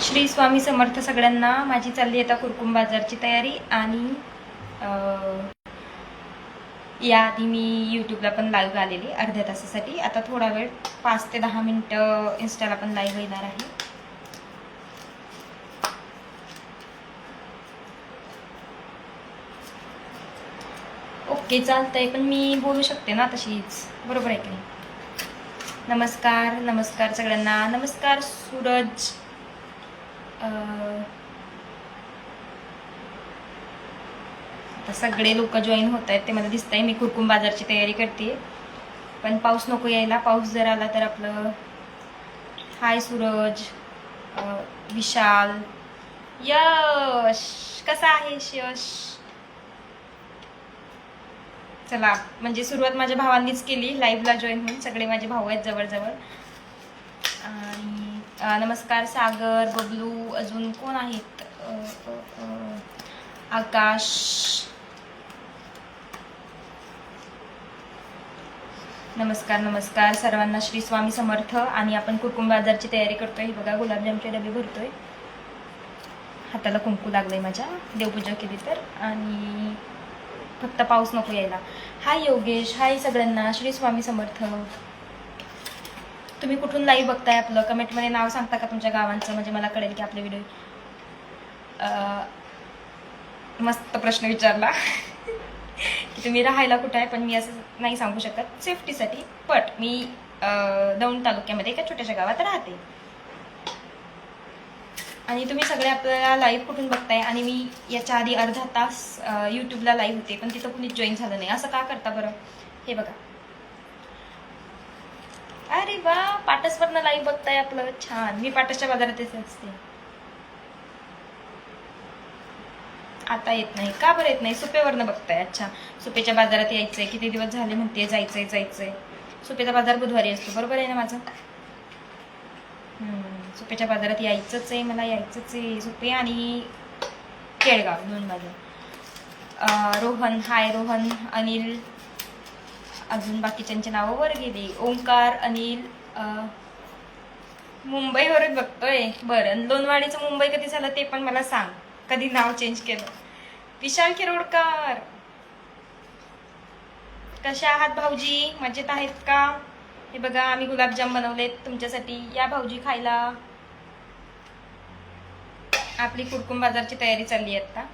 श्री स्वामी समर्थ सगळ्यांना. माझी चालली आता कुरकुम बाजारची तयारी आणि याआधी मी यूट्यूबला पण लाईव्ह आलेली अर्ध्या तासासाठी. आता थोडा वेळ 5 ते 10 मिनिटं इन्स्टाला पण लाईव्ह येणार आहे. ओके चालतंय, पण मी बोलू शकते ना तशीच, बरोबर आहे की नाही? नमस्कार नमस्कार सगळ्यांना. नमस्कार सूरज. आता सगळे लोक जॉईन होत आहेत ते मला दिसतंय. मी कुरकुम बाजारची तयारी करते, पण पाऊस नको यायला. पाऊस जर आला तर आपलं. हाय सूरज, विशाल, यश, कसा आहेस यश? चला, म्हणजे सुरुवात माझ्या भावांनीच केली लाईव्हला जॉईन होऊन. सगळे माझे भाऊ आहेत जवळजवळ. आणि नमस्कार सागर, बबलू, अजून कोण आहेत? आकाश. नमस्कार नमस्कार सर्वांना. श्री स्वामी समर्थ. आणि आपण कुरकुम बाजारची तयारी करतोय. बघा, गुलाबजामचे डबे भरतोय. हाताला कुंकू लागलंय माझ्या, देवपूजा केली तर. आणि फक्त पाऊस नको यायला. हाय योगेश, हाय सगळ्यांना. श्री स्वामी समर्थ. तुम्ही कुठून लाईव्ह बघताय आपलं? कमेंटमध्ये नाव सांगता का तुमच्या गावांचं, म्हणजे मला कळेल की आपले व्हिडिओ. मस्त प्रश्न विचारला की तुम्ही राहायला कुठं आहे, पण मी असं नाही सांगू शकत सेफ्टीसाठी. बट मी दौंड तालुक्यामध्ये एका छोट्याशा गावात राहते. आणि तुम्ही सगळे आपल्याला लाईव्ह कुठून बघताय? आणि मी याच्या आधी अर्धा तास यूट्यूबला लाईव्ह होते, पण तिथं कुणीच जॉईन झालं नाही. असं का करता बरं? हे बघा. अरे वा, पाटसवरनं लाईव्ह बघताय आपलं, छान. मी पाटसच्या बाजारातच असते. आता येत नाही का बरं? येत नाही. सुपेवरनं बघताय? अच्छा, सुपेच्या बाजारात यायचंय. किती दिवस झाले म्हणते जायचंय. सुपेचा बाजार बुधवारी असतो, बरोबर आहे ना माझं? सुपेच्या बाजारात यायचंच आहे, मला यायचंच आहे. सुपे आणि केळगाव दोन बाजार. रोहन, हाय रोहन. अनिल, अजून बाकीच्यांची नावं वर गेली. ओंकार, अनिल, मुंबईवरून बघतोय. बरं, लोणवाडीचं मुंबई कधी झालं ते पण मला सांग, कधी नाव चेंज केलं. विशाल किरोडकर, कशा आहात भाऊजी? मजेत आहेत का? हे बघा, आम्ही गुलाबजाम बनवलेत तुमच्यासाठी. या भाऊजी खायला. आपली कुरकुम बाजारची तयारी चालली आहे आता.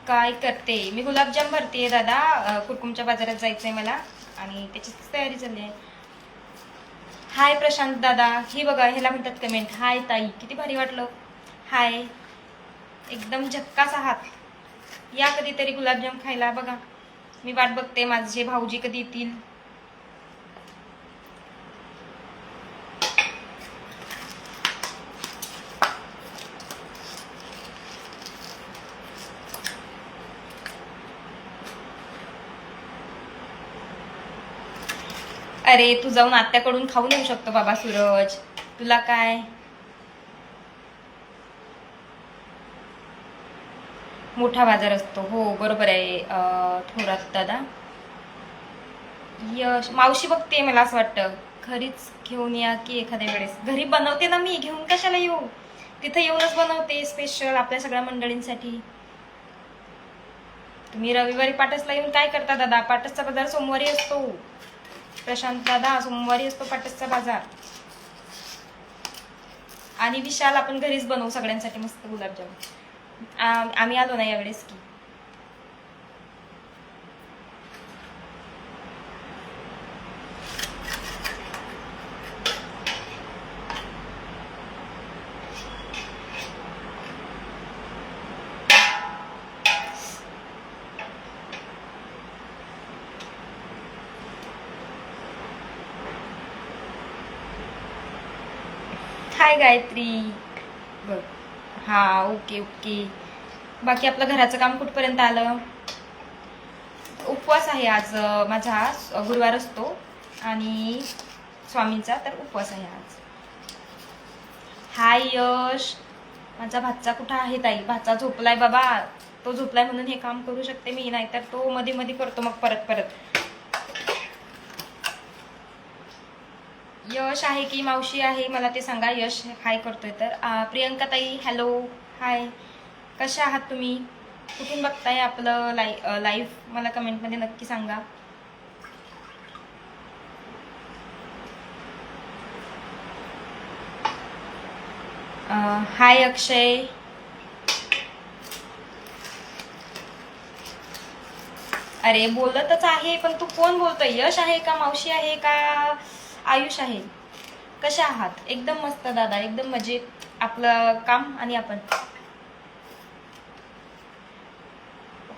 काय करते? मी गुलाबजाम भरतेय दादा. कुरकुमच्या बाजारात जायचंय मला आणि त्याचीच तयारी चालली आहे. हाय प्रशांत दादा. ही बघा, ह्याला म्हणतात कमेंट. हाय ताई, किती भारी वाटलं. हाय, एकदम झक्कास आहात. या कधीतरी गुलाबजाम खायला. बघा, मी वाट बघते माझे भाऊजी कधी येतील. अरे, तू जाऊन आत्याकडून खाऊन येऊ शकतो बाबा सूरज, तुला काय? मोठा बाजार असतो, हो बरोबर आहे थोरात दादा. यश, मावशी बघते मला असं वाटतं. घरीच घेऊन या की एखाद्या वेळेस. घरी बनवते ना मी, घेऊन कशाला येऊ? तिथं येऊनच बनवते स्पेशल आपल्या सगळ्या मंडळींसाठी. तुम्ही रविवारी पाटसला येऊन काय करता दादा? पाटसचा बाजार सोमवारी असतो. प्रशांत दादा, सोमवारी असतो पाटसचा बाजार. आणि विशाल, आपण घरीच बनवू सगळ्यांसाठी मस्त गुलाबजाम. आम्ही आलो ना यावेळेस की. हाय गायत्री. बघ, हा, ओके ओके. बाकी आपलं घराचं काम कुठपर्यंत आलं? उपवास आहे आज माझा. गुरुवार असतो आणि स्वामींचा, तर उपवास आहे आज. हाय यश, माझा भाचा कुठं आहे ताई? भाचा झोपलाय बाबा. तो झोपलाय म्हणून हे काम करू शकते मी, नाहीतर तो मध्ये मध्ये करतो मग परत. यश आहे की मावशी आहे मला ते सांगा. यश हाय करतोय तर. प्रियंका ताई हॅलो हाय, कशा आहात तुम्ही? कुठून बघताय आपलं लाईव्ह मला कमेंटमध्ये नक्की सांगा. हाय अक्षय. अरे बोलतच आहे पण तू कोण बोलतोय? यश आहे का मावशी आहे का आयुष आहे? कशा आहात? एकदम मस्त दादा, एकदम मजेत. आपलं काम आणि आपण.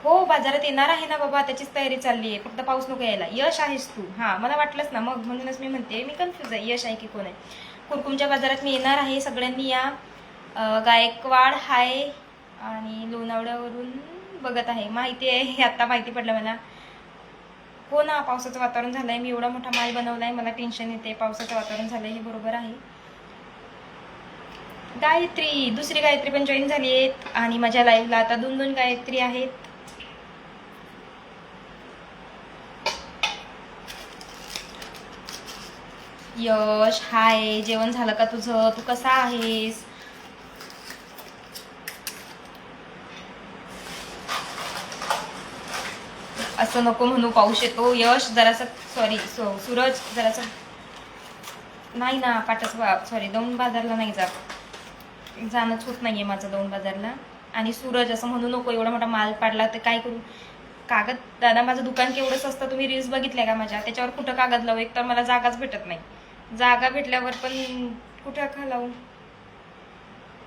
हो बाजारात येणार आहे ना बाबा, त्याचीच तयारी चालली आहे. फक्त पाऊस नको यायला. यश आहेस तू? हा मला वाटलंच ना, मग म्हणूनच मी म्हणते मी कन्फ्युज आहे यश आहे की कोण आहे. कुरकुमच्या बाजारात मी येणार आहे, सगळ्यांनी या. गायकवाड हाय आणि लोणावळ्यावरून बघत आहे. माहिती आहे हे आता माहिती पडलं मला. हो ना पावसाचं वातावरण झालंय, मी एवढा मोठा माल बनवलाय, मला टेन्शन येते. पावसाचं वातावरण झालंय हे बरोबर आहे. गायत्री, दुसरी गायत्री पण जॉईन झाली आहेत आणि माझ्या लाईव्हला आता 2 गायत्री आहेत. यश हाय, जेवण झालं का तुझं? तू कसा आहेस? असं नको म्हणू, पाऊस येतो. यश जरासं सॉरी सूरज जरासं नाही ना पाटस सॉरी दौंड बाजारला नाही जाणंच होत नाहीये माझं दौंड बाजारला. आणि सूरज असं म्हणू नको, एवढा मोठा माल पाडला तर काय करू. कागद दादा माझं दुकान केवढंच असतं, तुम्ही रील्स बघितल्या का माझ्या? त्याच्यावर कुठं कागद लावू? एक तर मला जागाच भेटत नाही. जागा भेटल्यावर पण कुठं का लावू?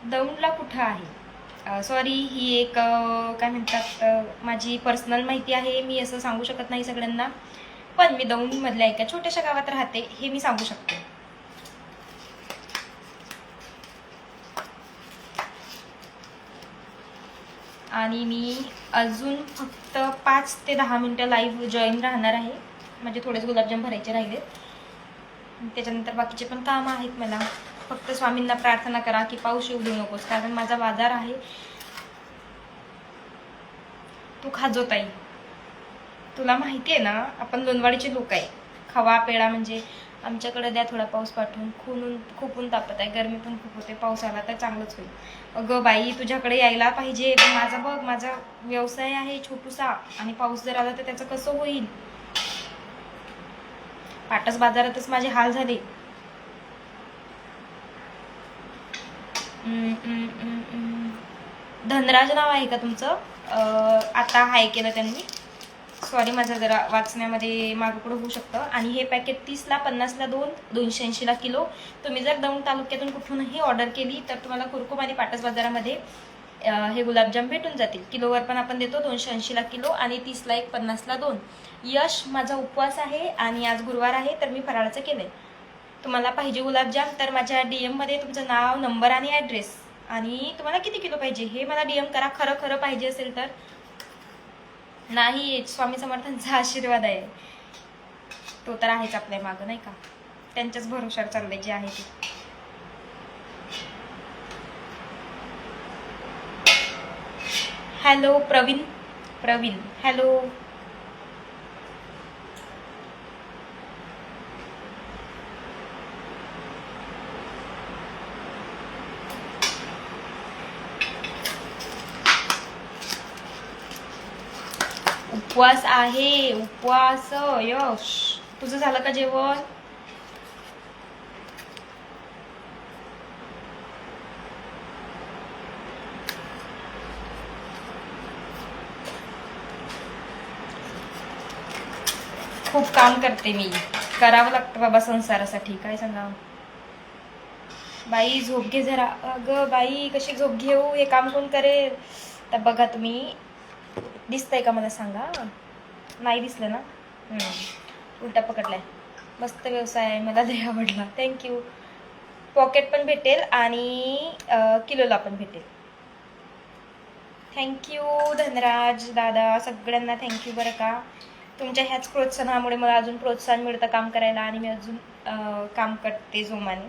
दौंडला कुठं आहे? सॉरी ही एक काय म्हणतात माझी पर्सनल माहिती आहे, मी असं सांगू शकत नाही सगळ्यांना. पण मी दौंडमधल्या एका छोट्याशा गावात राहते हे मी सांगू शकते. आणि मी अजून फक्त 5 ते 10 मिनटं लाईव्ह जॉईन राहणार आहे. म्हणजे थोडेच गुलाबजाम भरायचे राहिलेत, त्याच्यानंतर बाकीचे पण काम आहेत मला. फक्त स्वामींना प्रार्थना करा की पाऊस येऊ देऊ नकोस, कारण माझा बाजार आहे. तू खाजो ताई, तुला माहिती आहे ना आपण लोणवाडीचे लोक आहे. खवा पेडा म्हणजे आमच्याकडे द्या थोडा पाऊस पाठवून. खूप ऊन तापत आहे, गरमी पण खूप होते. पाऊस आला तर चांगलंच होईल. अगं बाई तुझ्याकडे यायला पाहिजे, पण माझा बघ माझा व्यवसाय आहे छोटूसा, आणि पाऊस जर आला तर त्याचं कसं होईल. पाटस बाजारातच माझे हाल झाले. धनराज नाव आहे का तुमचं? आता हाय केलं त्यांनी. सॉरी माझं जरा वाचण्यामध्ये मागं पुढं होऊ शकतं. आणि हे पॅकेट 30ला 50ला 2 280ला किलो. तुम्ही जर दौंड तालुक्यातून कुठूनही ऑर्डर केली तर तुम्हाला कुरकुम आणि पाटस बाजारामध्ये हे गुलाबजाम भेटून जातील. किलोवर पण आपण देतो, 280ला किलो आणि 30ला 1 50ला 2. यश माझा उपवास आहे आणि आज गुरुवार आहे तर मी फराळाचं केलंय. तुम्हाला पाहिजे गुलाबजाम तर माझ्या DM मध्ये तुमचं नाव, नंबर आणि ॲड्रेस आणि तुम्हाला किती किलो पाहिजे हे मला DM करा. खरं खरं पाहिजे असेल तर. नाही स्वामी समर्थांचा आशीर्वाद आहे, तो तर आहेच आपल्या मागं नाही का. त्यांच्याच भरोशावर चाललंय जे आहे ते. Hello Praveen hello. उपवास आहे, उपवास. यश तुझं झालं का जेवण? खूप काम करते मी, करावं लागतं बाबा संसारासाठी, काय सांगा. बाई झोप घे जरा. अगं बाई कशी झोप घेऊ, हे काम कोण करेल? तर बघा तुम्ही, दिसतंय का मला सांगा? नाही दिसलं ना? उलटा पकडलाय. मस्त व्यवसाय आहे, मला लय आवडला. थँक्यू. पॉकेट पण भेटेल आणि किलोला पण भेटेल. थँक्यू धनराज दादा, सगळ्यांना थँक्यू बरं का. तुमच्या ह्याच प्रोत्साहनामुळे मला अजून प्रोत्साहन मिळतं काम करायला आणि मी अजून काम करते जोमाने.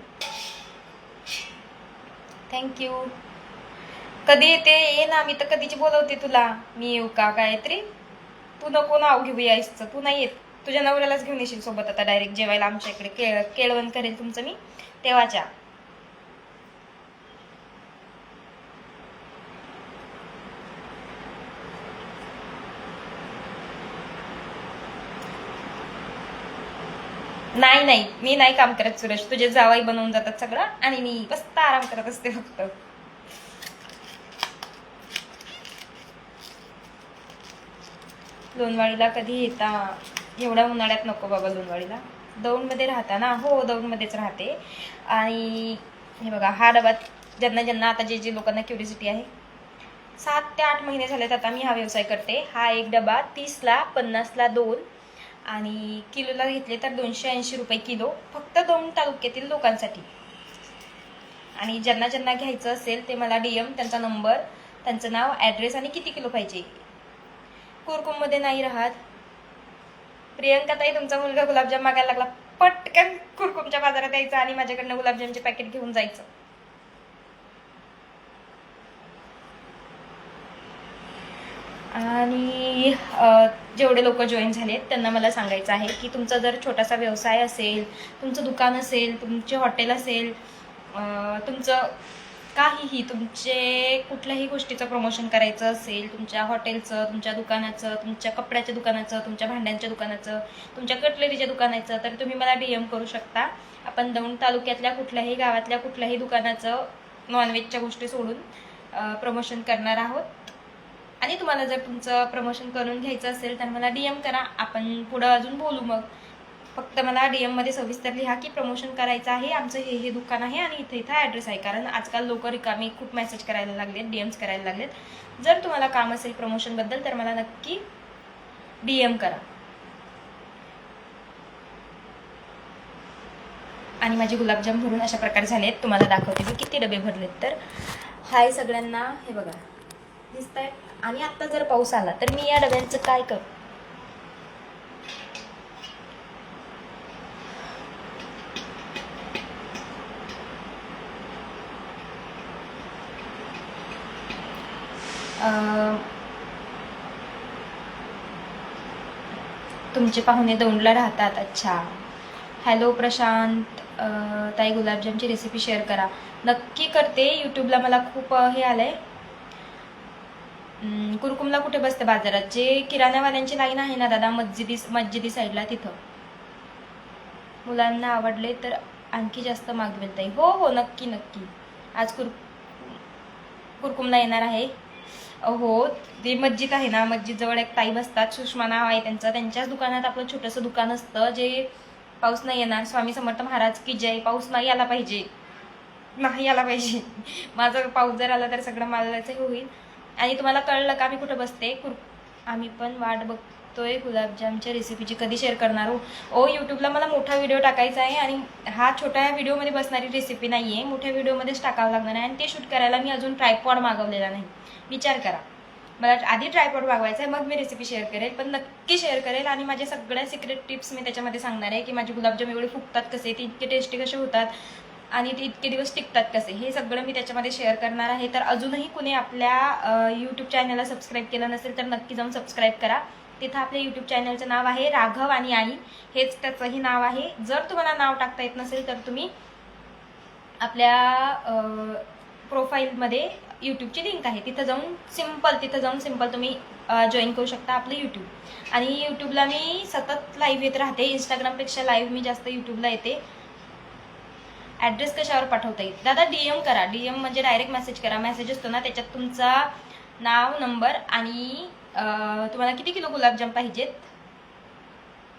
थँक्यू. कधी येते? ये ना, मी तर कधीची बोलवते तुला. मी येऊ का गायत्री? तू नको नाव घेऊ यायचं, तू नाही येत. तुझ्या नवऱ्यालाच घेऊन येशील सोबत आता डायरेक्ट जेवायला आमच्या इकडे. केळवण करेल तुमचं मी तेव्हाच्या. नाही मी नाही काम करत सुरेश, तुझे जावाई बनवून जातात सगळं आणि मी मस्त आराम करत असते फक्त. लोणवाडीला कधी येता? एवढ्या उन्हाळ्यात नको बाबा लोणवाडीला. दौंडमध्ये राहता ना? हो दौंडमध्येच राहते. आणि हे बघा हा डबा, ज्यांना आता जे लोकांना क्युरिसिटी आहे, 7 ते 8 महिने झालेत आता मी हा व्यवसाय करते. हा एक डबा 30ला 50ला 2 आणि किलोला घेतले तर 280 रुपये किलो, फक्त दौंड तालुक्यातील लोकांसाठी. आणि ज्यांना घ्यायचं असेल ते मला DM, त्यांचा नंबर, त्यांचं नाव, ॲड्रेस आणि किती किलो पाहिजे. कुरकुममध्ये नाही राहत. प्रियंका ताई, तुमचा मुलगा गुलाबजाम मागायला लागला, पटकन कुरकुमच्या बाजारात यायचं आणि माझ्याकडनं गुलाबजामचे पॅकेट घेऊन जायचं. आणि जेवढे लोक जॉईन झालेत त्यांना मला सांगायचं आहे की तुमचा जर छोटासा व्यवसाय असेल, तुमचं दुकान असेल, तुमचे हॉटेल असेल, तुमचं काहीही, तुमचे कुठल्याही गोष्टीचं प्रमोशन करायचं असेल, तुमच्या हॉटेलचं, तुमच्या दुकानाचं, तुमच्या कपड्याच्या दुकानाचं, तुमच्या भांड्यांच्या दुकानाचं, तुमच्या कटलरीच्या दुकानाचं, तर तुम्ही मला DM करू शकता. आपण दौंड तालुक्यातल्या कुठल्याही गावातल्या कुठल्याही दुकानाचं नॉनव्हेजच्या गोष्टी सोडून प्रमोशन करणार आहोत. आणि तुम्हाला जर तुमचं प्रमोशन करून घ्यायचं असेल तर मला DM करा, आपण पुढं अजून बोलू. मग फक्त मला DM मध्ये सविस्तर लिहा की प्रमोशन करायचं आहे, आमचं हे दुकान आहे आणि इथं ॲड्रेस आहे. कारण आजकाल लोक रिकामी खूप मेसेज करायला लागलेत, DMs करायला लागलेत. जर तुम्हाला काम असेल प्रमोशनबद्दल तर मला नक्की DM करा. आणि माझे गुलाबजाम भरून अशा प्रकारे झालेत, तुम्हाला दाखवते मी किती डबे भरलेत. तर हाय सगळ्यांना, हे बघा दिसत आहे. आणि आता जर पाऊस आला तर मी या डब्यांचं काय करू? तुमचे पाहुणे दौंडला राहतात? अच्छा. हॅलो प्रशांत ताई, गुलाबजामची रेसिपी शेअर करा. नक्की करते. यूट्यूबला मला खूप हे आलंय. कुरकुमला कुठे बसते बाजारात? जे किराण्यावाल्यांची लाईन आहे ना दादा, मस्जिदी साईडला, तिथं. मुलांना आवडले तर आणखी जास्त मागवेल ताई. हो नक्की. आज कुरकुमला येणार आहे. हो, ते मस्जिद आहे ना, मस्जिद जवळ एक ताई बसतात, सुषमा नाव आहे त्यांचं. त्यांच्याच दुकानात आपलं छोटंसं दुकान असतं. जे पाऊस नाही येणार, स्वामी समर्थ महाराज की जय. पाऊस नाही आला पाहिजे. माझा पाऊस जर आला तर सगळं मालाचं होईल. आणि तुम्हाला कळलं का मी कुठं बसते? आम्ही पण वाट बघतोय गुलाबजामच्या रेसिपीची, कधी शेअर करणार हो? यूट्यूबला मला मोठा व्हिडिओ टाकायचा आहे आणि हा छोट्या व्हिडिओमध्ये बसणारी रेसिपी नाही आहे, मोठ्या व्हिडिओमध्येच टाकावं लागणार आहे. आणि ते शूट करायला मी अजून ट्रायपॉड मागवलेला नाही. विचार करा, मला आधी ट्रायपॉड मागवायचा आहे, मग मी रेसिपी शेअर करेल. पण नक्की शेअर करेल. आणि माझ्या सगळ्या सिक्रेट टिप्स मी त्याच्यामध्ये सांगणार आहे की माझे गुलाबजाम एवढे फुगतात कसे, ते इतके टेस्टी कसे होतात आणि ते इतके दिवस टिकतात कसे, हे सगळं मी त्याच्यामध्ये शेअर करणार आहे. तर अजूनही कुणी आपल्या यूट्यूब चॅनलला सबस्क्राईब केलं नसेल तर नक्की जाऊन सबस्क्राईब करा. तिथं आपल्या यूट्यूब चॅनलचं नाव आहे राघव आणि आई, हेच त्याचंही नाव आहे. जर तुम्हाला नाव टाकता येत नसेल तर तुम्ही आपल्या प्रोफाईलमध्ये यूट्यूबची लिंक आहे, तिथं जाऊन सिंपल तुम्ही जॉईन करू शकता आपलं यूट्यूब. आणि यूट्यूबला मी सतत लाईव्ह येत राहते. इंस्टाग्रामपेक्षा लाईव्ह मी जास्त यूट्यूबला येते. ॲड्रेस कशावर पाठवता येईल दादा? DM करा. DM म्हणजे डायरेक्ट मेसेज करा. मेसेज असतो ना, त्याच्यात तुमचा नाव, नंबर आणि तुम्हाला किती किलो गुलाबजाम पाहिजेत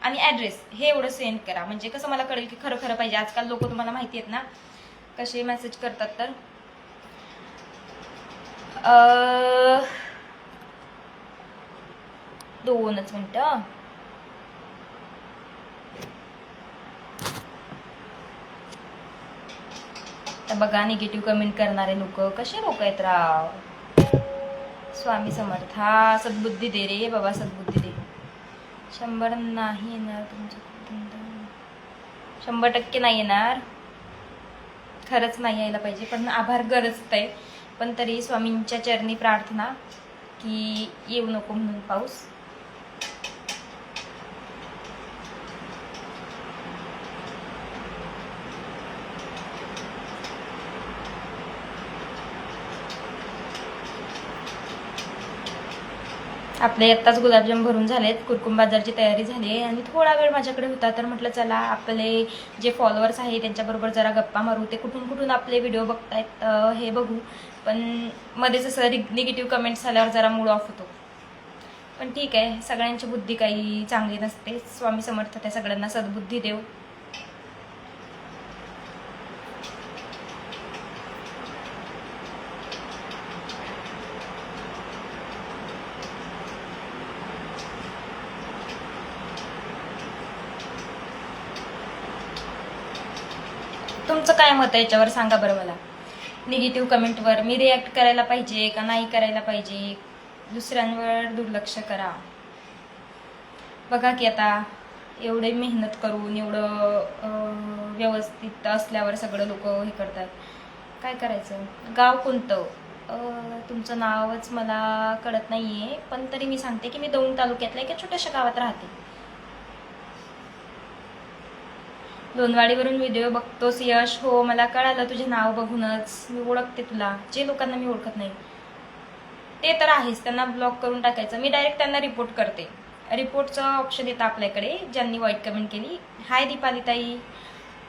आणि ॲड्रेस, हे एवढं सेंड करा. म्हणजे कसं मला कळेल की खरं पाहिजे. आजकाल लोक तुम्हाला माहिती आहेत ना कसे मेसेज करतात. तर 2 मिनिटं. तर बघा, निगेटिव्ह कमेंट करणारे लोक कसे लोक आहेत राव. स्वामी समर्थ. हा, सद्बुद्धी दे रे बाबा, सद्बुद्धी दे. 100 नाही येणार तुमचं, 100% नाही येणार. खरंच नाही यायला पाहिजे, पण आभार गरजत आहे. पण तरी स्वामींच्या चरणी प्रार्थना की येऊ नको म्हणून पाऊस. आपले आत्ताच गुलाबजाम भरून झालेत, कुरकुम बाजारची तयारी झाली आहे आणि थोडा वेळ माझ्याकडे होता तर म्हटलं चला आपले जे फॉलोअर्स आहे त्यांच्याबरोबर जरा गप्पा मारू. ते कुठून कुठून आपले व्हिडिओ बघतायत हे बघू. पण मध्येच असं निगेटिव्ह कमेंट्स आल्यावर जरा मूड ऑफ होतो. पण ठीक आहे, सगळ्यांची बुद्धी काही चांगली नसते. स्वामी समर्थ त्या सगळ्यांना सद्बुद्धी देव. तुमचं काय मत आहे याच्यावर सांगा बरं मला. निगेटिव्ह कमेंटवर मी रिॲक्ट करायला पाहिजे का नाही करायला पाहिजे, दुसऱ्यांवर दुर्लक्ष करा. बघा की आता एवढे मेहनत करून एवढं व्यवस्थित असल्यावर सगळं लोक हे करतात, काय करायचं. गाव कोणतं तुमचं नावच मला कळत नाहीये, पण तरी मी सांगते की मी दौंड तालुक्यातल्या एका छोट्याशा गावात राहते. लोणवाडीवरून व्हिडिओ बघतोस यश? हो, मला कळालं तुझे नाव बघूनच. मी ओळखते तुला. जे लोकांना मी ओळखत नाही ते तर आहेच, त्यांना ब्लॉक करून टाकायचं. मी डायरेक्ट त्यांना रिपोर्ट करते. रिपोर्टचं ऑप्शन येतं आपल्याकडे. ज्यांनी वाईट कमेंट केली, हाय दीपाली ताई,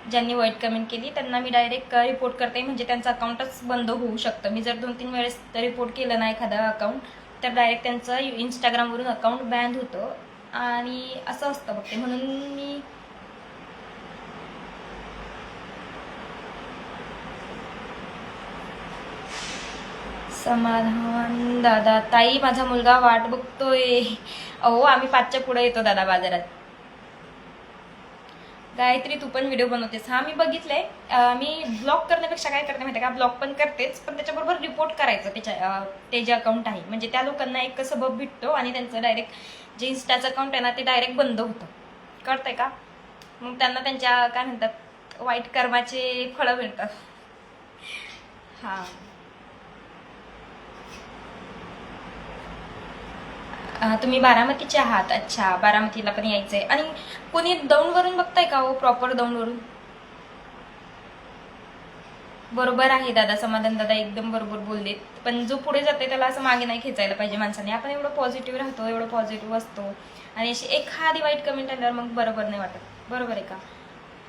ज्यांनी वाईट कमेंट केली त्यांना मी डायरेक्ट रिपोर्ट करते. म्हणजे त्यांचं अकाउंटच बंद होऊ शकतं. मी जर 2-3 वेळेस रिपोर्ट केलं ना एखादं अकाउंट, तर डायरेक्ट त्यांचं इंस्टाग्रामवरून अकाउंट बॅन होतं आणि असं असतं बघते. म्हणून मी समाधान दादा ताई, माझा मुलगा वाट बघतोय. अहो, आम्ही 5च्या पुढे येतो दादा बाजारात. गायत्री, तू पण व्हिडिओ बनवतेस? हा, मी बघितलंय. मी ब्लॉक करण्यापेक्षा काय करते माहिती का, ब्लॉक पण करतेच, पण त्याच्याबरोबर रिपोर्ट करायचं त्याच्या ते जे अकाउंट आहे. म्हणजे त्या लोकांना एक सबब भेटतो आणि त्यांचं डायरेक्ट जे इन्स्टाचं अकाउंट आहे ना ते डायरेक्ट बंद होतं. कळतंय का? मग त्यांना त्यांच्या काय म्हणतात वाईट कर्माचे फळं मिळतात. हा, तुम्ही बारामतीचे आहात? अच्छा, बारामतीला पण यायचंय. आणि कोणी दौंडवरून बघताय का हो? प्रॉपर दौंडवरून? बरोबर आहे दादा, समाधान दादा एकदम बरोबर बोललेत. पण जो पुढे जाते त्याला असं मागे नाही खेचायला पाहिजे माणसाने. आपण एवढं पॉझिटिव्ह राहतो, एवढं पॉझिटिव्ह असतो आणि अशी एखादी वाईट कमेंट आल्यावर मग बरोबर नाही वाटत. बरोबर आहे का?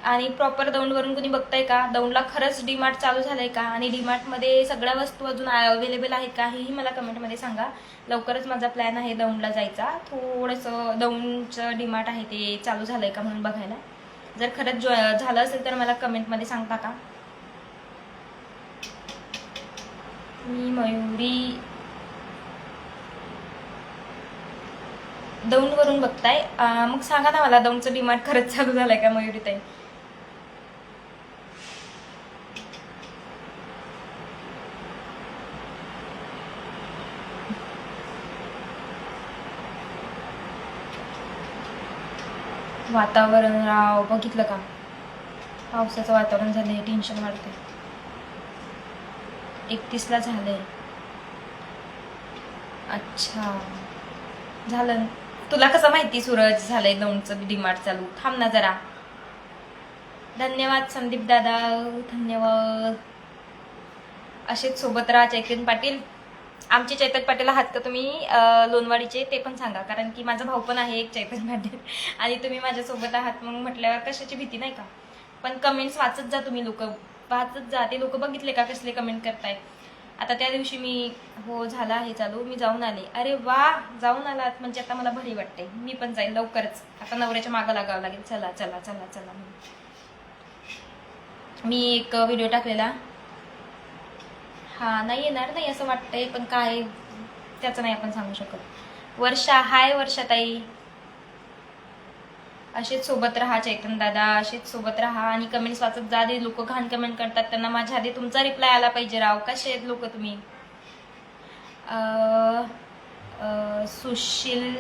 आणि प्रॉपर दौंडवरून कुणी बघताय का? दौंडला खरंच डीमार्ट चालू झालंय का? आणि डीमार्टमध्ये सगळ्या वस्तू अजून अवेलेबल आहेत का हेही मला कमेंटमध्ये सांगा. लवकरच माझा प्लॅन आहे दौंडला जायचा. थोडंसं दौंडचं डीमार्ट आहे ते चालू झालंय का म्हणून बघायला. जर खरंच झालं असेल तर मला कमेंटमध्ये सांगता का? मी मयुरी दौंडवरून बघताय, मग सांगा ना मला दौंडचं डीमार्ट खरंच चालू झालंय का मयुरी ताई? वातावरण राव बघितलं का? पावसाचं वातावरण झालंय, टेन्शन वाढते. 31ला झालंय. अच्छा, झालं. तुला कसं माहिती सूरज झालंय दौंडचं डीमार्ट चालू? थांब ना जरा. धन्यवाद संदीप दादा, धन्यवाद. असेच सोबत राहा. चैतन्य पाटील, आमचे चैतन्य पाटील आहात का तुम्ही लोणवाडीचे? ते पण सांगा, कारण की माझा भाऊ पण आहे एक चैतन्य पाटील आणि तुम्ही माझ्यासोबत आहात मग म्हटल्यावर कशाची भीती नाही का. पण कमेंट्स वाचत जा तुम्ही, लोक वाचत जा. ते लोक बघितले का कसले कमेंट करतायत. आता त्या दिवशी मी हो झाला आहे चालू, मी जाऊन आले. अरे वा, जाऊन आलात म्हणजे आता मला भारी वाटते. मी पण जाईल लवकरच. आता नवऱ्याच्या मागं लागावं लागेल. चला चला चला चला. मी एक व्हिडिओ टाकलेला. हा, नाही येणार नाही असं वाटतंय, पण काय त्याचं नाही आपण सांगू शकत. वर्षा, हाय वर्षाताई. असेच सोबत राहा चैतन्य दादा, असेच सोबत राहा आणि कमेंट्स वाचत जा. दे लोक घाण कमेंट करतात त्यांना माझ्या आधी तुमचा रिप्लाय आला पाहिजे राव. कसे आहेत लोक तुम्ही? सुशील,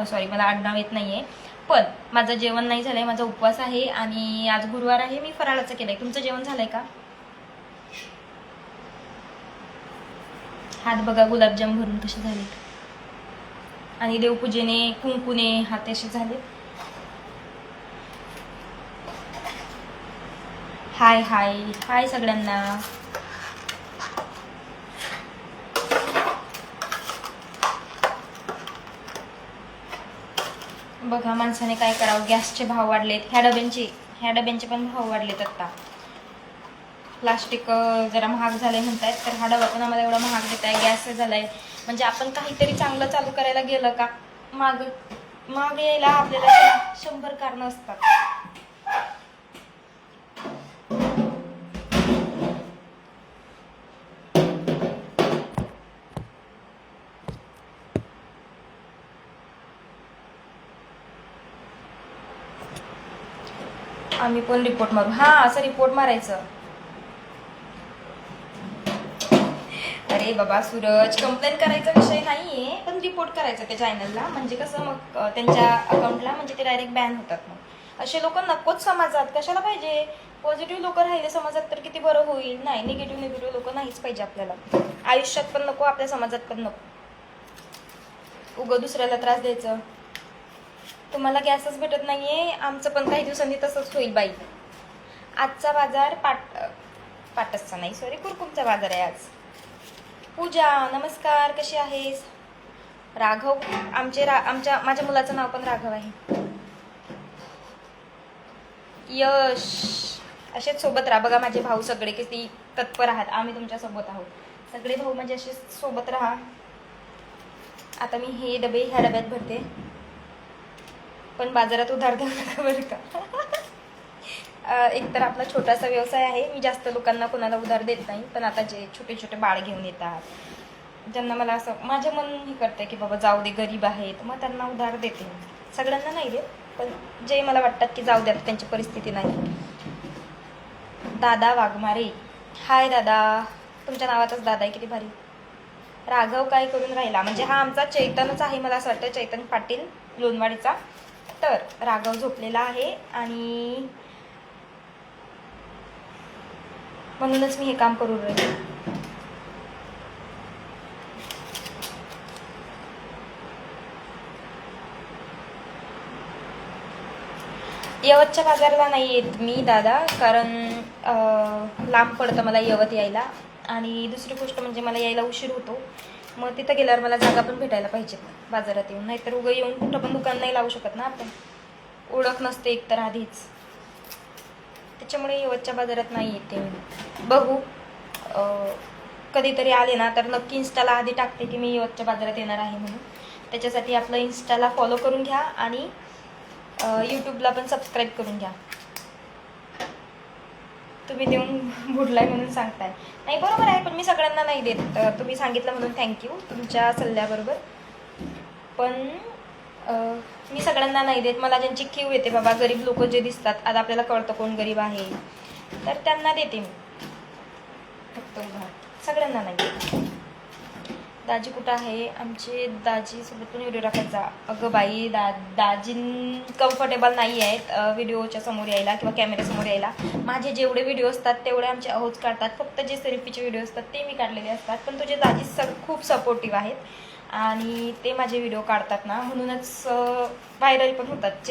सॉरी मला आडनाव येत नाहीये. पण माझं जेवण नाही झालंय, माझा उपवास आहे आणि आज गुरुवार आहे. मी फराळाचं केलंय. तुमचं जेवण झालंय का? हात बघा गुलाबजाम भरून कसे झाले आणि देवपूजेने कुंकुने हात असे झाले. हाय हाय हाय सगळ्यांना. बघा माणसाने काय करावं, गॅसचे भाव वाढलेत, ह्या डब्यांचे पण भाव वाढलेत आता. प्लास्टिक जरा महाग झालंय म्हणतायत, तर हा डबा पण आम्हाला एवढा महाग देत आहे. गॅस झालाय म्हणजे आपण काहीतरी चांगलं चालू करायला गेलं का माग यायला आपल्याला 100 कारणं असतात. आम्ही पण रिपोर्ट मारू. हा, असं रिपोर्ट मारायचं. अरे बाबा सूरज, कंप्लेंट करायचा विषय नाहीये, पण रिपोर्ट करायचं त्या चॅनलला. म्हणजे कसं मग त्यांच्या अकाउंटला म्हणजे ते डायरेक्ट बॅन होतात. मग असे लोक नकोच समाजात, कशाला पाहिजे. पॉझिटिव्ह लोक राहिले समाजात तर किती बरं होईल. नाही, निगेटिव्ह लोक नाहीच पाहिजे आपल्याला आयुष्यात पण नको, आपल्या समाजात पण नको. उगं दुसऱ्याला त्रास द्यायचं. तुम्हाला गॅसच भेटत नाहीये, आमचं पण काही दिवसांनी तसंच होईल बाई. आजचा बाजार पाटसचा नाही, सॉरी, कुरकुमचा बाजार आहे आज. पूजा, नमस्कार, कशी आहेस? राघव, माझ्या मुलाचं नाव पण राघव आहे. यश, असेच सोबत राहा. बघा माझे भाऊ सगळे किती तत्पर आहात. आम्ही तुमच्या सोबत आहोत. सगळे भाऊ म्हणजे असे सोबत राहा. आता मी हे डबे ह्या डब्यात भरते, पण बाजारात उधार देऊ नका बरं का. एक तर आपला छोटासा व्यवसाय आहे. मी जास्त लोकांना कोणाला उधार देत नाही, पण आता जे छोटे छोटे बाळ घेऊन येतात, ज्यांना मला असं माझं मन हे करतंय की बाबा जाऊ दे, गरीब आहेत, मग त्यांना उधार देते. सगळ्यांना नाही देत, पण जे मला वाटतात की जाऊ द्यात, त्यांची परिस्थिती नाही. दादा वाघमारे, हाय दादा, तुमच्या नावातच दादा आहे, किती भारी. राघव काय करून राहिला, म्हणजे हा आमचा चैतनच आहे, मला असं वाटतं चैतन पाटील लोणवाडीचा. तर राघव झोपलेला आहे आणि म्हणूनच मी हे काम करून राहिले. यवतच्या बाजारला नाही येत मी दादा, कारण लांब पडतं मला यवत यायला. आणि दुसरी गोष्ट म्हणजे मला यायला उशीर होतो. मग तिथं गेल्यावर मला जागा पण भेटायला पाहिजे बाजारात येऊन, नाहीतर उगं येऊन कुठं पण दुकान नाही लावू शकत ना आपण, ओळख नसते एकतर आधीच. त्याच्यामुळे यवतच्या बाजारात नाही येते मी. बघू, कधीतरी आले ना तर नक्की इन्स्टाला आधी टाकते की मी यवतच्या बाजारात येणार आहे म्हणून. त्याच्यासाठी आपलं इन्स्टाला फॉलो करून घ्या आणि यूट्यूबला पण सबस्क्राईब करून घ्या. तुम्ही देऊन बुडलाय म्हणून सांगताय, नाही बरोबर आहे, पण मी सगळ्यांना नाही देत. तुम्ही सांगितलं म्हणून थँक्यू तुमच्या सल्ल्याबरोबर. पण मी सगळ्यांना नाही देत. मला ज्यांची क्यू येते बाबा, गरीब लोक जे दिसतात, आता आपल्याला कळतं कोण गरीब आहे, तर त्यांना देते मी फक्त उधार, सगळ्यांना नाही. दाजी कुठं आहे? आमचे दाजी सोबत पण व्हिडिओ टाकत जा. अगं बाई, दाजी कम्फर्टेबल नाही आहेत व्हिडिओच्या समोर यायला किंवा कॅमेऱ्यासमोर यायला. माझे जेवढे व्हिडिओ असतात तेवढे आमचे अहोच काढतात. फक्त जे सेल्फीचे व्हिडिओ असतात ते मी काढलेले असतात. पण तुझे दाजी खूप सपोर्टिव्ह आहेत आणि ते माझे व्हिडिओ काढतात ना, म्हणूनच व्हायरल पण होतात.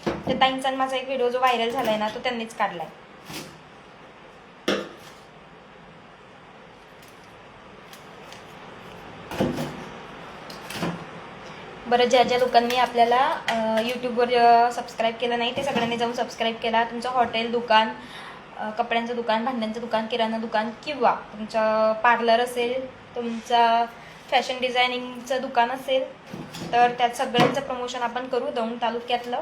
त्या ताईंचा माझा एक व्हिडिओ जो व्हायरल झालाय ना, तो त्यांनीच काढलाय. बरं, ज्या ज्या लोकांनी आपल्याला यूट्यूबवर सबस्क्राईब केलं नाही ते सगळ्यांनी जाऊन सबस्क्राईब केला. तुमचं हॉटेल, दुकान, कपड्यांचं दुकान, भांड्यांचं दुकान, किराणा दुकान किंवा तुमचं पार्लर असेल, तुमचं फॅशन डिझायनिंगचं दुकान असेल, तर त्यात सगळ्यांचं प्रमोशन आपण करू दौंड तालुक्यातलं.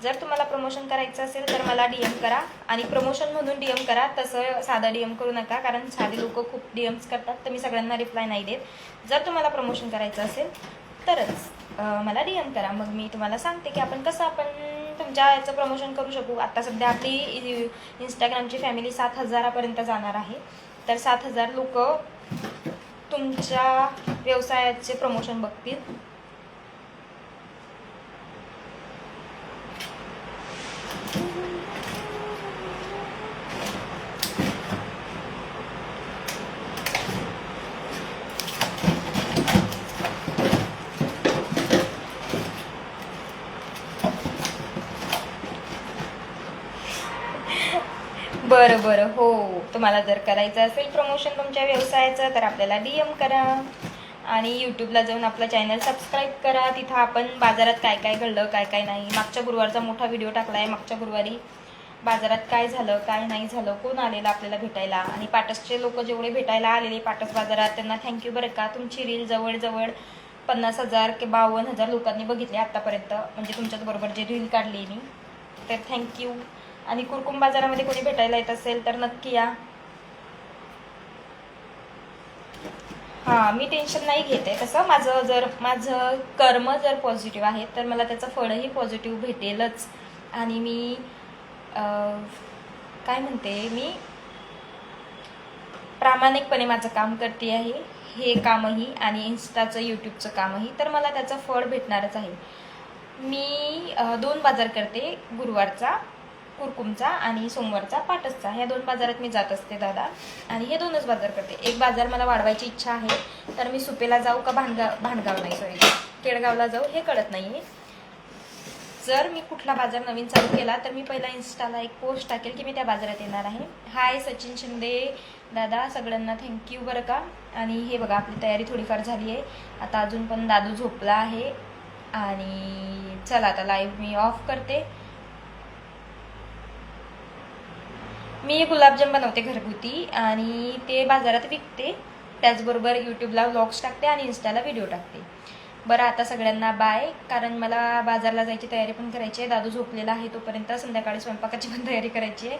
जर तुम्हाला प्रमोशन करायचं असेल तर मला DM करा, आणि प्रमोशन म्हणून DM करा, तसं साधा DM करू नका, कारण साधी लोक खूप DMs करतात, तर मी सगळ्यांना रिप्लाय नाही देत. जर तुम्हाला प्रमोशन करायचं असेल तरच मला DM करा, मग मी तुम्हाला सांगते की आपण तुमच्या याचं प्रमोशन करू शकू. आता सध्या आपली इंस्टाग्रामची फॅमिली 7,000पर्यंत जाणार आहे, तर 7,000 लोक तुमच्या व्यवसायाचे प्रमोशन बघतील. बरं बरं, हो, तुम्हाला जर करायचं असेल प्रमोशन तुमच्या व्यवसायाचं तर आपल्याला DM करा. आणि यूट्यूबला जाऊन आपलं चॅनल सबस्क्राईब करा. तिथं आपण बाजारात काय काय घडलं काय काय नाही, मागच्या गुरुवारचा मोठा व्हिडिओ टाकला आहे. मागच्या गुरुवारी बाजारात काय झालं काय नाही झालं, कोण आलेलं आपल्याला भेटायला, आणि पाटसचे लोक जेवढे भेटायला आलेले पाटस बाजारात त्यांना थँक्यू बरं का. तुमची रील जवळजवळ 50,000 की 52,000 लोकांनी बघितले आत्तापर्यंत, म्हणजे तुमच्याबरोबर जे रील काढली मी, तर थँक्यू. आणि कुरकुम बाजारामध्ये कोणी भेटायला येत असेल तर नक्की या. हां, मी टेन्शन नाही घेत आहे. कसं माझं कर्म जर पॉझिटिव्ह आहे तर मला त्याचं फळही पॉझिटिव्ह भेटेलच. आणि मी काय म्हणते, मी प्रामाणिकपणे माझं काम करते आहे, हे कामही आणि इन्स्टाचं यूट्यूबचं कामही, तर मला त्याचं फळ भेटणारच आहे. मी 2 बाजार करते, गुरुवारचा कुरकुमचा आणि सोमवारचा पाटसचा. ह्या 2 बाजारात मी जात असते दादा, आणि हे 2च बाजार करते. एक बाजार मला वाढवायची इच्छा आहे, तर मी सुपेला जाऊ का भांडगाव नाही सॉरी केडगावला जाऊ हे कळत नाही. जर मी कुठला बाजार नवीन चालू केला तर मी पहिला इन्स्टाला एक पोस्ट टाकेल की मी त्या बाजारात येणार आहे. हाय सचिन शिंदे दादा, सगळ्यांना थँक्यू बरं का. आणि हे बघा आपली तयारी थोडीफार झाली आहे. आता अजून पण दादू झोपला आहे. आणि चला आता लाईव्ह मी ऑफ करते. मी गुलाबजाम बनवते घरगुती आणि ते बाजारात विकते, त्याचबरोबर यूट्यूबला व्लॉग्स टाकते आणि इन्स्टाला व्हिडिओ टाकते. बरं आता सगळ्यांना बाय, कारण मला बाजारला जायची तयारी पण करायची आहे. दादू झोपलेला आहे तोपर्यंत, संध्याकाळी स्वयंपाकाची पण तयारी करायची आहे.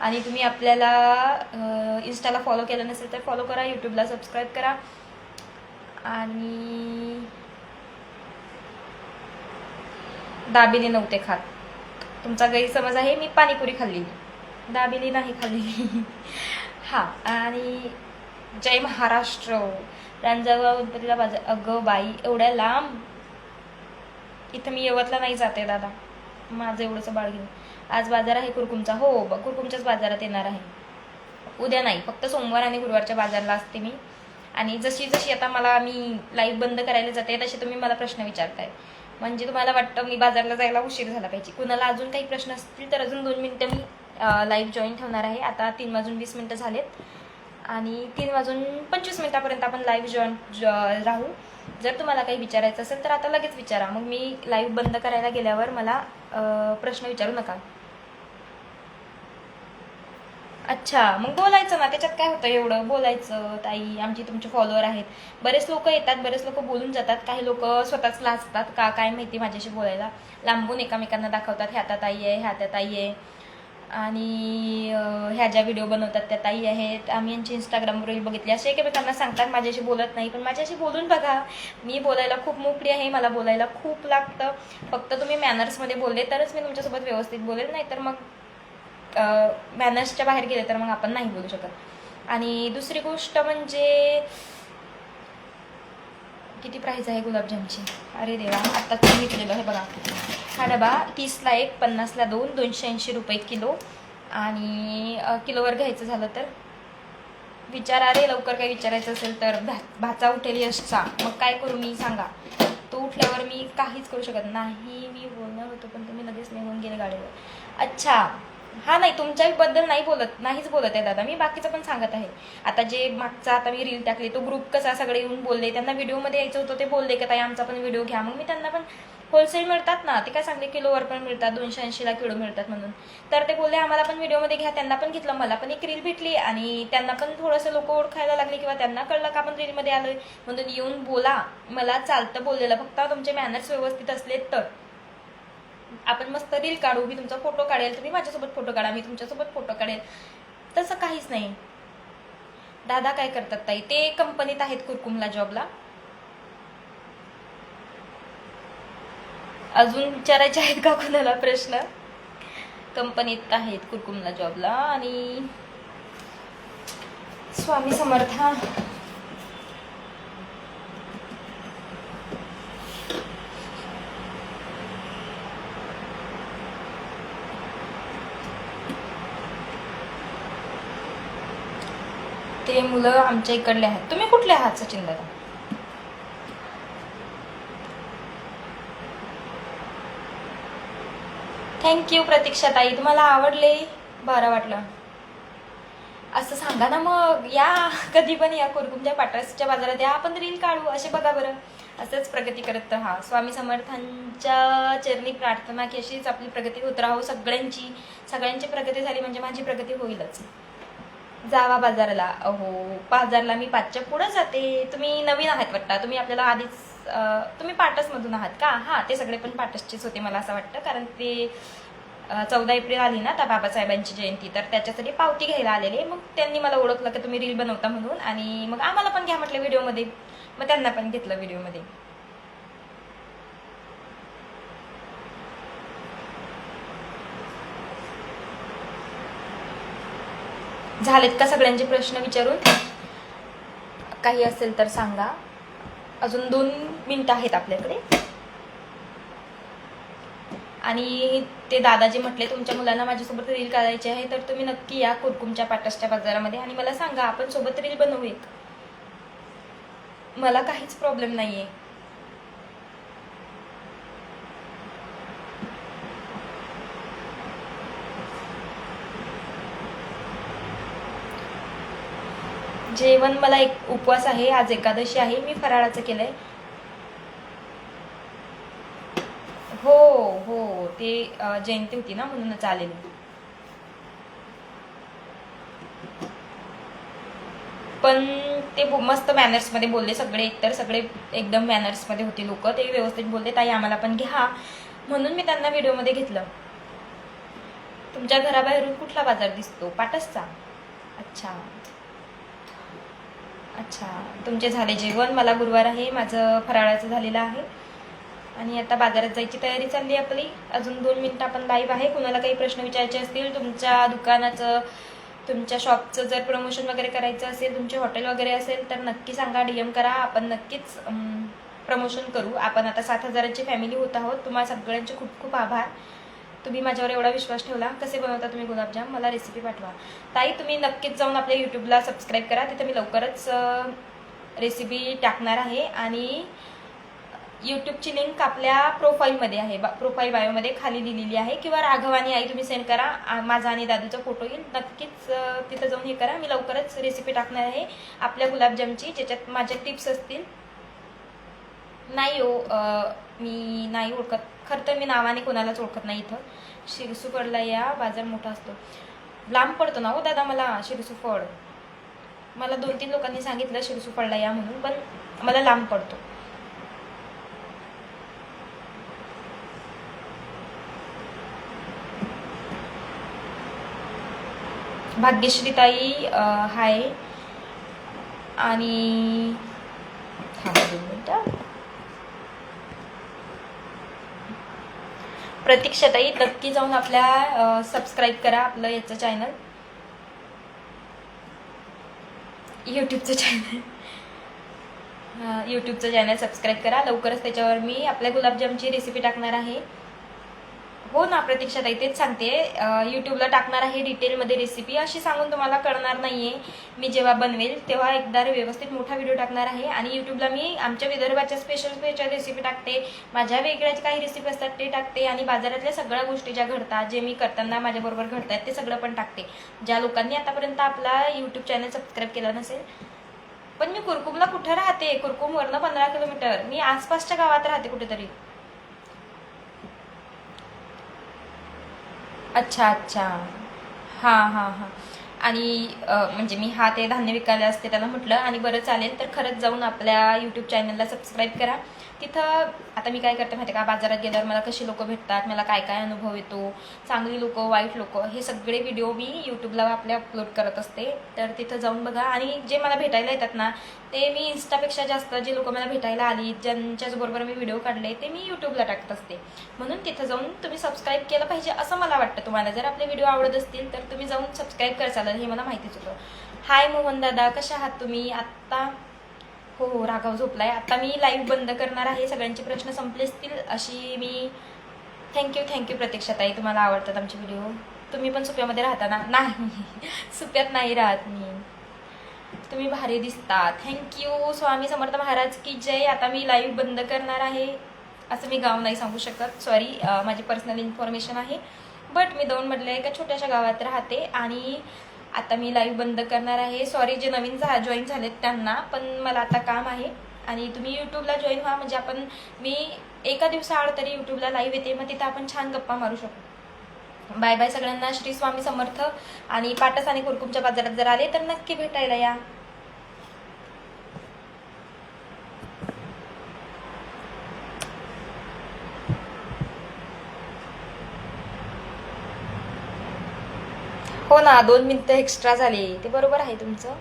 आणि तुम्ही आपल्याला इन्स्टाला फॉलो केलं नसेल तर फॉलो करा, यूट्यूबला सबस्क्राईब करा. आणि दाबेली नव्हते खात, तुमचा गैरसमज आहे. मी पाणीपुरी खाल्ली, दाबेली नाही खाल्ली. हां, आणि जय महाराष्ट्र. रांजणगाव गणपतीला बाजार, अगं बाई एवढ्या लांब, इथं मी यवतला नाही जाते दादा, माझं एवढंच बाळ घेऊन. आज बाजार आहे कुरकुमचा, हो कुरकुमच्याच बाजारात येणार आहे. उद्या नाही, फक्त सोमवार आणि गुरुवारच्या बाजारला असते मी. आणि जशी जशी आता मी लाईव्ह बंद करायला जाते तसे तुम्ही मला प्रश्न विचारताय, म्हणजे तुम्हाला वाटतं मी बाजारला जायला उशीर झाला पाहिजे. कुणाला अजून काही प्रश्न असतील तर अजून 2 मिनिटं मी लाईव्ह जॉईन ठेवणार आहे. आता 3:20 झालेत आणि 3:25 आपण लाईव्ह जॉईन राहू. जर तुम्हाला काही विचारायचं असेल तर आता लगेच विचारा, मग मी लाईव्ह बंद करायला गेल्यावर मला प्रश्न विचारू नका. अच्छा, मग बोलायचं ना, त्याच्यात काय होतं एवढं बोलायचं. ताई आमची तुमचे फॉलोअर आहेत, बरेच लोक येतात, बरेच लोक बोलून जातात. काही लोक स्वतःच लाजतात का काय माहिती माझ्याशी बोलायला, लांबून एकामेकांना दाखवतात ह्या त्या ताई आहे, ह्या त्या ताई आहे, आणि ह्या ज्या व्हिडिओ बनवतात त्या ताई आहेत, आम्ही यांची इंस्टाग्रामवर रील बघितली, असे एकमेकांना सांगतात. माझ्याशी बोलत नाही, पण माझ्याशी बोलून बघा. मी बोलायला खूप मोकळी आहे, मला बोलायला खूप लागतं. फक्त तुम्ही मॅनर्समध्ये बोलले तरच मी तुमच्यासोबत व्यवस्थित बोलेल, नाही तर मग मॅनर्सच्या बाहेर गेले तर मग आपण नाही बोलू शकत. आणि दुसरी गोष्ट म्हणजे किती प्राईस आहे गुलाबजामची, अरे देवा आत्ताच सांगितलेलं आहे बघा. हा डबा 30ला 1, 50ला 2, 280 रुपये किलो. आणि किलोवर घ्यायचं झालं तर विचारा रे लवकर, काही विचारायचं असेल तर. भाचा उठेल यशचा, मग काय करू मी सांगा. तो उठल्यावर मी काहीच करू शकत नाही. मी बोलणार होतो पण तुम्ही लगेच निघून गेले गाडीवर. अच्छा, हा नाही तुमच्याबद्दल नाहीच बोलत आहे दादा, मी बाकीचं पण सांगत आहे. आता जे मागचा आता मी रील टाकली तो ग्रुप कसा सगळे येऊन बोलले, त्यांना व्हिडिओमध्ये यायचं होतं, ते बोलले की ताई आमचा पण व्हिडिओ घ्या. मग मी त्यांना पण होलसेल मिळतात ना, ते काय सांगले किलोवर पण मिळतात, 280ला किलो मिळतात म्हणून. तर ते बोलले आम्हाला पण व्हिडिओमध्ये घ्या, त्यांना पण घेतलं, मला पण एक रील भेटली आणि त्यांना पण थोडंसं लोक ओळखायला लागले किंवा त्यांना कळलं का आपण रीलमध्ये आलोय, म्हणून येऊन बोला. मला चालतं बोललेलं, फक्त तुमचे मॅनर्स व्यवस्थित असले तर आपण मस्त रील काढू, मी तुमचा फोटो काढेल, तुम्ही माझ्यासोबत फोटो काढा, मी तुमच्यासोबत फोटो काढेल, तसं काहीच नाही. दादा काय करतात ताई, ते कंपनीत आहेत कुरकुमला जॉबला. अजून विचारायचे आहेत का कुणाला प्रश्न? कंपनीत आहेत कुरकुमला जॉबला. आणि स्वामी समर्था. ते मुलं आमच्या इकडले आहेत. तुम्ही कुठले आहात सचिन दादा? थँक्यू प्रतीक्षा ताई, तुम्हाला आवडले, बरं वाटलं. असं सांगा ना मग, या कधी पण या कुरकुमच्या पाटसच्या बाजारात या, आपण रील काढू असे, बघा बरं. असंच प्रगती करत राहा. स्वामी समर्थांच्या चरणी प्रार्थना की अशीच आपली प्रगती होत राहो सगळ्यांची प्रगती झाली म्हणजे माझी प्रगती होईलच. जावा बाजाराला. अहो बाजारला मी 5च्या पुढं जाते. तुम्ही नवीन आहात वाटतं, तुम्ही आपल्याला आधीच तुम्ही पाटसमधून आहात का? हां, ते सगळे पण पाटसचेच होते मला असं वाटतं, कारण ते 14 एप्रिल आली ना त्या बाबासाहेबांची जयंती, तर त्याच्यासाठी पावती घ्यायला आलेले. मग त्यांनी मला ओळखलं की तुम्ही रील बनवता म्हणून, आणि मग आम्हाला पण घ्या म्हटलं व्हिडिओमध्ये. मग त्यांना पण घेतलं व्हिडिओमध्ये. झालेत का सगळ्यांचे प्रश्न विचारून? काही असेल तर सांगा. अजून 2 मिनिटं आहेत आपल्याकडे. आणि ते दादाजी म्हटले तुमच्या मुलांना माझ्यासोबत रील काढायची आहे, तर तुम्ही नक्की या कुरकुमच्या पाटसच्या बाजारामध्ये आणि मला सांगा, आपण सोबत रील बनवू एक. मला काहीच प्रॉब्लेम नाहीये. जेवण मला एक उपवास आहे, आज एकादशी आहे, मी फराळाचं केलंय. हो हो, ते जयंती होती ना म्हणूनच आलेली. पण ते मस्त मॅनर्समध्ये बोलले सगळे, एकतर सगळे एकदम मॅनर्समध्ये होते लोक, ते व्यवस्थित बोलले. ताई आम्हाला पण घ्या, म्हणून मी त्यांना व्हिडिओमध्ये घेतलं. तुमच्या घराबाहेरून कुठला बाजार दिसतो? पाटसचा. अच्छा अच्छा, तुमचे झाले जेवण? मला गुरुवार आहे, माझं फराळाचं झालेलं आहे आणि आता बाजारात जायची तयारी चालली आपली. अजून 2 मिनिटं आपण लाईव्ह आहे. कुणाला काही प्रश्न विचारायचे असतील, तुमच्या दुकानाचं, तुमच्या शॉपचं जर प्रमोशन वगैरे करायचं असेल, तुमचे हॉटेल वगैरे असेल, तर नक्की सांगा, DM करा. आपण नक्कीच प्रमोशन करू. आपण आता 7,000ची फॅमिली होत आहोत. तुम्हाला सगळ्यांचे खूप खूप आभार, तुम्ही माझ्यावर एवढा विश्वास ठेवला. कसे बनवता तुम्ही गुलाबजाम? मला रेसिपी पाठवा. ताई तुम्ही नक्कीच जाऊन आपल्या यूट्यूबला सबस्क्राईब करा, तिथे मी लवकरच रेसिपी टाकणार आहे. आणि यूट्यूबची लिंक आपल्या प्रोफाईलमध्ये आहे, प्रोफाईल बायोमध्ये खाली दिलेली आहे, किंवा राघव आणि आई तुम्ही सेंड करा, माझा आणि दादूचा फोटो येईल. नक्कीच तिथं जाऊन हे करा. मी लवकरच रेसिपी टाकणार आहे आपल्या गुलाबजामची, ज्याच्यात माझ्या टिप्स असतील. नाही हो, मी नाही ओळखत, खरं तर मी नावाने कोणालाच ओळखत नाही. इथं शिरसूफडला या, बाजार मोठा असतो. लांब पडतो ना हो दादा मला शिरसूफड. मला 2-3 लोकांनी सांगितलं शिरसूफडला या म्हणून, पण मला लांब पडतो. भाग्यश्रीताई हाय. आणि थांबा 2 मिनिटं. प्रतीक्षाताई नक्की जाऊन आपल्या सबस्क्राईब करा आपलं याचं चॅनल, यूट्यूबचं चॅनल सबस्क्राईब करा. लवकरच त्याच्यावर मी आपल्या गुलाबजामची रेसिपी टाकणार आहे. हो ना प्रतीक्षाताई, तेच सांगते, यूट्यूबला टाकणार आहे डिटेलमध्ये रेसिपी. अशी सांगून तुम्हाला कळणार नाहीये. मी जेव्हा बनवेल तेव्हा एकदा व्यवस्थित मोठा व्हिडिओ टाकणार आहे. आणि यूट्यूबला मी आमच्या विदर्भाच्या स्पेशल रेसिपी टाकते, माझ्या वेगळ्या काही रेसिपी असतात ते टाकते, आणि बाजारातल्या सगळ्या गोष्टी ज्या घडतात, जे मी करताना माझ्याबरोबर घडतात ते सगळं पण टाकते. ज्या लोकांनी आतापर्यंत आपला यूट्यूब चॅनल सबस्क्राईब केला नसेल. पण मी कुरकुमला कुठे राहते? कुरकुमवरनं 15 किलोमीटर. मी आसपासच्या गावात राहते कुठेतरी. अच्छा अच्छा, हां हां हां. आणि म्हणजे मी ते धान्य विकायला असते त्याला म्हटलं, आणि बरं चालेल तर खरंच जाऊन आपल्या यूट्यूब चॅनलला सबस्क्राईब करा. तिथं आता मी काय करते माहिती का, बाजारात गेल्यावर मला कशी लोक भेटतात, मला काय काय अनुभव येतो, चांगली लोक, वाईट लोक, हे सगळे व्हिडिओ मी यूट्यूबला आपल्या अपलोड करत असते. तर तिथं जाऊन बघा. आणि जे मला भेटायला येतात ना, ते मी इन्स्टापेक्षा जास्त जे लोक मला भेटायला आली, ज्यांच्याबरोबर मी व्हिडिओ काढले, ते मी यूट्यूबला टाकत असते. म्हणून तिथं जाऊन तुम्ही सबस्क्राईब केलं पाहिजे असं मला वाटतं. तुम्हाला जर आपले व्हिडिओ आवडत असतील तर तुम्ही जाऊन सबस्क्राईब करायला, हे मला माहितीच होतं. हाय मोहन दादा, कशा आहात तुम्ही? आत्ता हो, राघव झोपलाय. आता मी लाईव्ह बंद करणार आहे. सगळ्यांचे प्रश्न संपले असतील अशी मी. थँक्यू प्रतीक्षाताई, तुम्हाला आवडतात आमचे व्हिडिओ. तुम्ही पण सुप्यामध्ये राहता ना? नाही, सुप्यात नाही राहत मी. तुम्ही भारी दिसता. थँक्यू. स्वामी समर्थ महाराज की जय. आता मी लाईव्ह बंद करणार आहे. असं मी गाव नाही सांगू शकत, सॉरी, माझी पर्सनल इन्फॉर्मेशन आहे. बट मी 2 मधल्या एका छोट्याशा गावात राहते. आणि आता मी लाईव्ह बंद करणार आहे. सॉरी जे नवीन जॉईन झालेत त्यांना, पण मला आता काम आहे. आणि तुम्ही यूट्यूबला जॉईन व्हा, म्हणजे मी एका दिवसाआड तरी यूट्यूबला लाईव्ह येते, मग तिथं आपण छान गप्पा मारू शकतो. बाय बाय सगळ्यांना. श्री स्वामी समर्थ. आणि पाटस आणि कुरकुमच्या बाजारात जर आले तर नक्की भेटायला या. हो ना, 2 मिनिटं एक्स्ट्रा झाले, ते बरोबर आहे तुमचं.